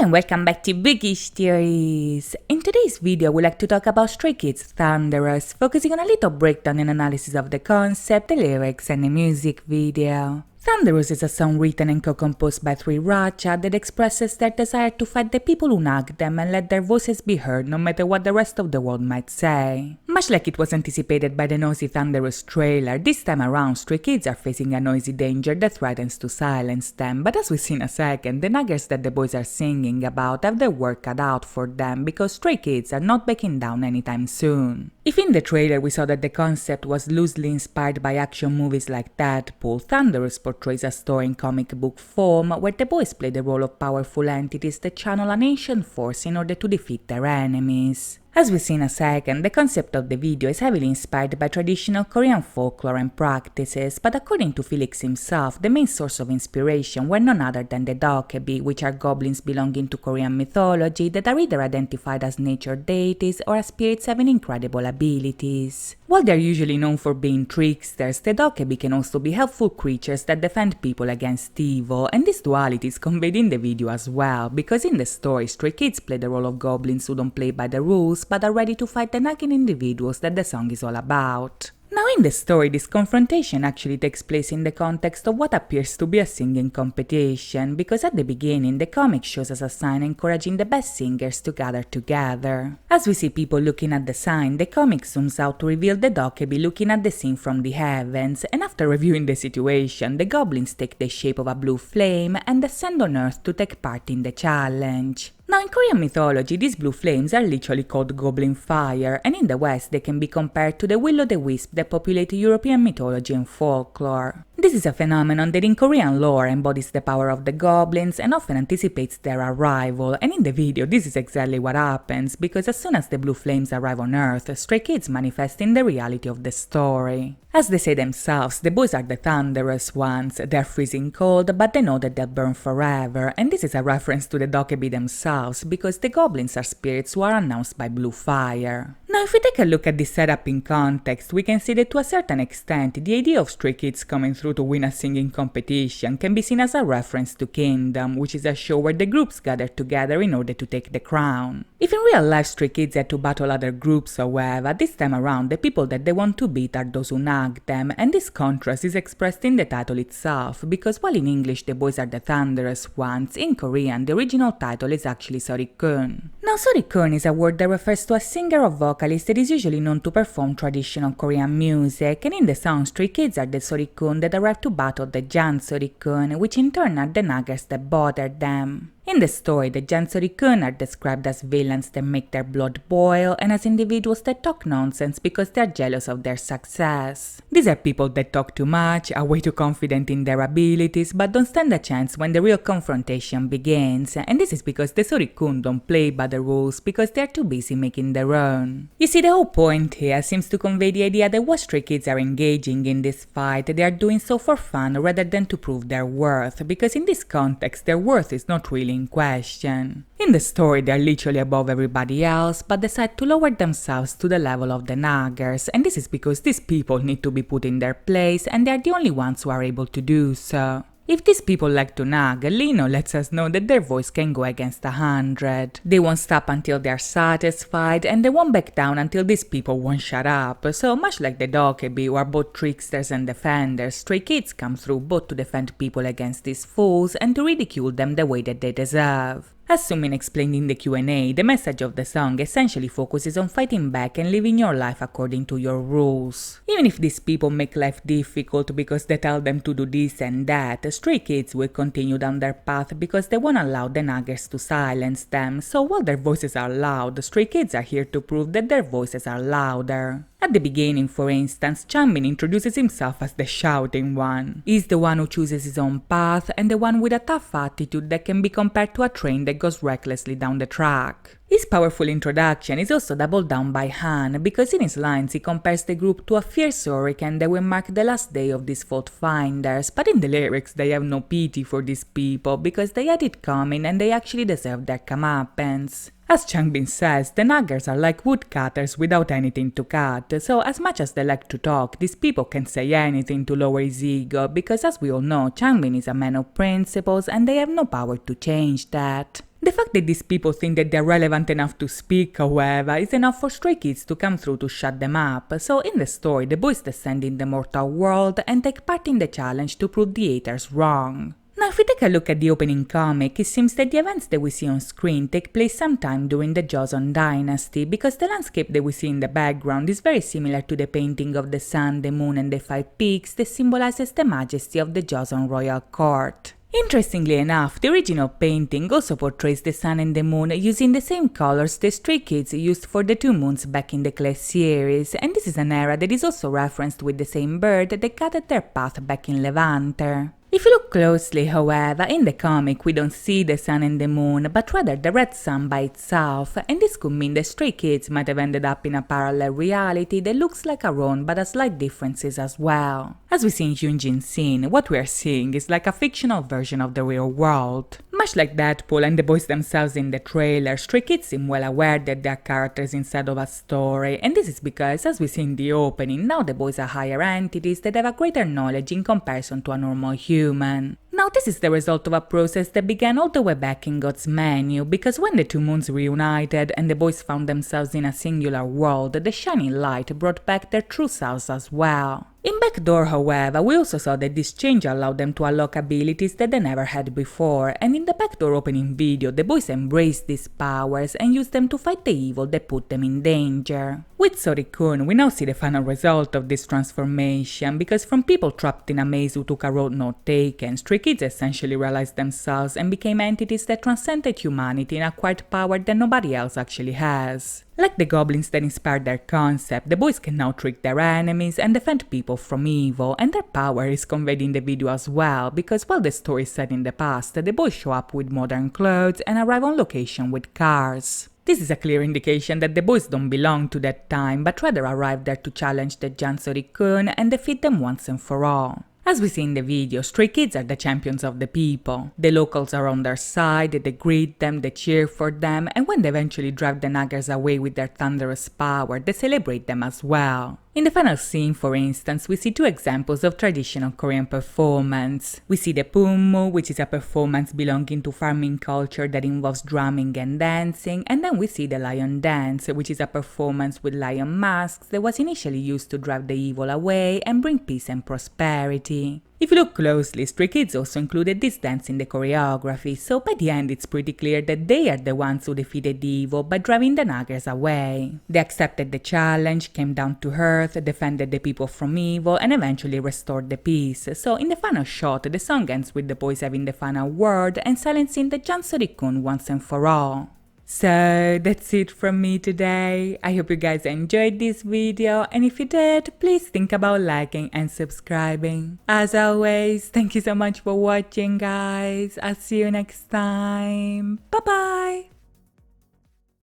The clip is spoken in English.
and welcome back to Bookish Theories. In today's video, we'd like to talk about Stray Kids' Thunderous, focusing on a little breakdown and analysis of the concept, the lyrics, and the music video. Thunderous is a song written and co-composed by three Racha that expresses their desire to fight the people who nag them and let their voices be heard no matter what the rest of the world might say. Much like it was anticipated by the noisy Thunderous trailer, this time around Stray Kids are facing a noisy danger that threatens to silence them, but as we see in a second, the naggers that the boys are singing about have their work cut out for them because Stray Kids are not backing down anytime soon. If in the trailer we saw that the concept was loosely inspired by action movies like Deadpool, Thunderous portrays a story in comic book form where the boys play the role of powerful entities that channel an ancient force in order to defeat their enemies. As we see in a second, the concept of the video is heavily inspired by traditional Korean folklore and practices, but according to Felix himself, the main source of inspiration were none other than the Dokebi, which are goblins belonging to Korean mythology that are either identified as nature deities or as spirits having incredible abilities. While they're usually known for being tricksters, the Dokebi can also be helpful creatures that defend people against evil, and this duality is conveyed in the video as well, because in the story, Stray Kids play the role of goblins who don't play by the rules, but are ready to fight the nagging individuals that the song is all about. Now in the story, this confrontation actually takes place in the context of what appears to be a singing competition, because at the beginning the comic shows us a sign encouraging the best singers to gather together. As we see people looking at the sign, the comic zooms out to reveal the Dokebi looking at the scene from the heavens, and after reviewing the situation, the goblins take the shape of a blue flame and descend on Earth to take part in the challenge. Now in Korean mythology, these blue flames are literally called goblin fire, and in the West they can be compared to the will-o'-the-wisp that populate European mythology and folklore. This is a phenomenon that in Korean lore embodies the power of the goblins and often anticipates their arrival, and in the video this is exactly what happens, because as soon as the blue flames arrive on Earth, Stray Kids manifest in the reality of the story. As they say themselves, the boys are the thunderous ones, they're freezing cold, but they know that they'll burn forever, and this is a reference to the Dokebi themselves, because the goblins are spirits who are announced by blue fire. Now if we take a look at this setup in context, we can see that to a certain extent, the idea of Stray Kids coming through to win a singing competition can be seen as a reference to Kingdom, which is a show where the groups gather together in order to take the crown. If in real life Stray Kids had to battle other groups however, this time around the people that they want to beat are those who nag them, and this contrast is expressed in the title itself, because while in English the boys are the thunderous ones, in Korean the original title is actually Sori꾼. Now Sori꾼 is a word that refers to a singer or vocalist that is usually known to perform traditional Korean music, and in the song Stray Kids are the Sori꾼 that arrive to battle the Jan Sori꾼, which in turn are the naggers that bother them. In the story, the Jan Sori꾼 are described as villains that make their blood boil and as individuals that talk nonsense because they are jealous of their success. These are people that talk too much, are way too confident in their abilities, but don't stand a chance when the real confrontation begins, and this is because the Sori꾼 don't play by the rules because they are too busy making their own. You see, the whole point here seems to convey the idea that what Stray Kids are engaging in this fight, they are doing so for fun rather than to prove their worth, because in this context their worth is not really in question. In the story they are literally above everybody else, but decide to lower themselves to the level of the naggers, and this is because these people need to be put in their place and they are the only ones who are able to do so. If these people like to nag, Lino lets us know that their voice can go against 100. They won't stop until they are satisfied, and they won't back down until these people won't shut up. So much like the Dokebi, who are both tricksters and defenders, Stray Kids come through both to defend people against these fools and to ridicule them the way that they deserve. As Sumin explained in the Q&A, the message of the song essentially focuses on fighting back and living your life according to your rules. Even if these people make life difficult because they tell them to do this and that, Stray Kids will continue down their path because they won't allow the naggers to silence them, so while their voices are loud, Stray Kids are here to prove that their voices are louder. At the beginning, for instance, Changbin introduces himself as the shouting one. He's the one who chooses his own path and the one with a tough attitude that can be compared to a train that goes recklessly down the track. His powerful introduction is also doubled down by Han, because in his lines he compares the group to a fierce hurricane that will mark the last day of these fault finders, but in the lyrics they have no pity for these people because they had it coming and they actually deserve their comeuppance. As Changbin says, the naggers are like woodcutters without anything to cut, so as much as they like to talk, these people can say anything to lower his ego, because as we all know, Changbin is a man of principles and they have no power to change that. The fact that these people think that they're relevant enough to speak, however, is enough for Stray Kids to come through to shut them up, so in the story the boys descend in the mortal world and take part in the challenge to prove the haters wrong. Now if we take a look at the opening comic, it seems that the events that we see on screen take place sometime during the Joseon dynasty, because the landscape that we see in the background is very similar to the painting of the sun, the moon and the 5 peaks that symbolizes the majesty of the Joseon royal court. Interestingly enough, the original painting also portrays the sun and the moon using the same colors the Stray Kids used for the 2 moons back in the Class series, and this is an era that is also referenced with the same bird that guided their path back in Levanter. If you look closely, however, in the comic we don't see the sun and the moon, but rather the red sun by itself, and this could mean the Stray Kids might have ended up in a parallel reality that looks like our own but has slight differences as well. As we see in Hyunjin's scene, what we are seeing is like a fictional version of the real world. Much like Deadpool and the boys themselves in the trailer, Stray Kids seem well aware that they are characters inside of a story, and this is because, as we see in the opening, now the boys are higher entities that have a greater knowledge in comparison to a normal human. Now this is the result of a process that began all the way back in God's menu, because when the 2 moons reunited and the boys found themselves in a singular world, the shining light brought back their true selves as well. In Backdoor, however, we also saw that this change allowed them to unlock abilities that they never had before, and in the Backdoor opening video, the boys embraced these powers and used them to fight the evil that put them in danger. With Soriqun, we now see the final result of this transformation, because from people trapped in a maze who took a road not taken, Stray Kids essentially realized themselves and became entities that transcended humanity and acquired power that nobody else actually has. Like the goblins that inspired their concept, the boys can now trick their enemies and defend people from evil, and their power is conveyed in the video as well, because while the story is set in the past, the boys show up with modern clothes and arrive on location with cars. This is a clear indication that the boys don't belong to that time, but rather arrived there to challenge the Jan Soriqun and defeat them once and for all. As we see in the video, Stray Kids are the champions of the people. The locals are on their side, they greet them, they cheer for them, and when they eventually drive the naggers away with their thunderous power, they celebrate them as well. In the final scene, for instance, we see 2 examples of traditional Korean performance. We see the Pummu, which is a performance belonging to farming culture that involves drumming and dancing, and then we see the lion dance, which is a performance with lion masks that was initially used to drive the evil away and bring peace and prosperity. If you look closely, Stray Kids also included this dance in the choreography, so by the end it's pretty clear that they are the ones who defeated the evil by driving the naggers away. They accepted the challenge, came down to earth, defended the people from evil, and eventually restored the peace. So in the final shot, the song ends with the boys having the final word and silencing the Jan Soriqun once and for all. So that's it from me today. I hope you guys enjoyed this video, and if you did, please think about liking and subscribing. As always, thank you so much for watching, guys. I'll see you next time. Bye bye.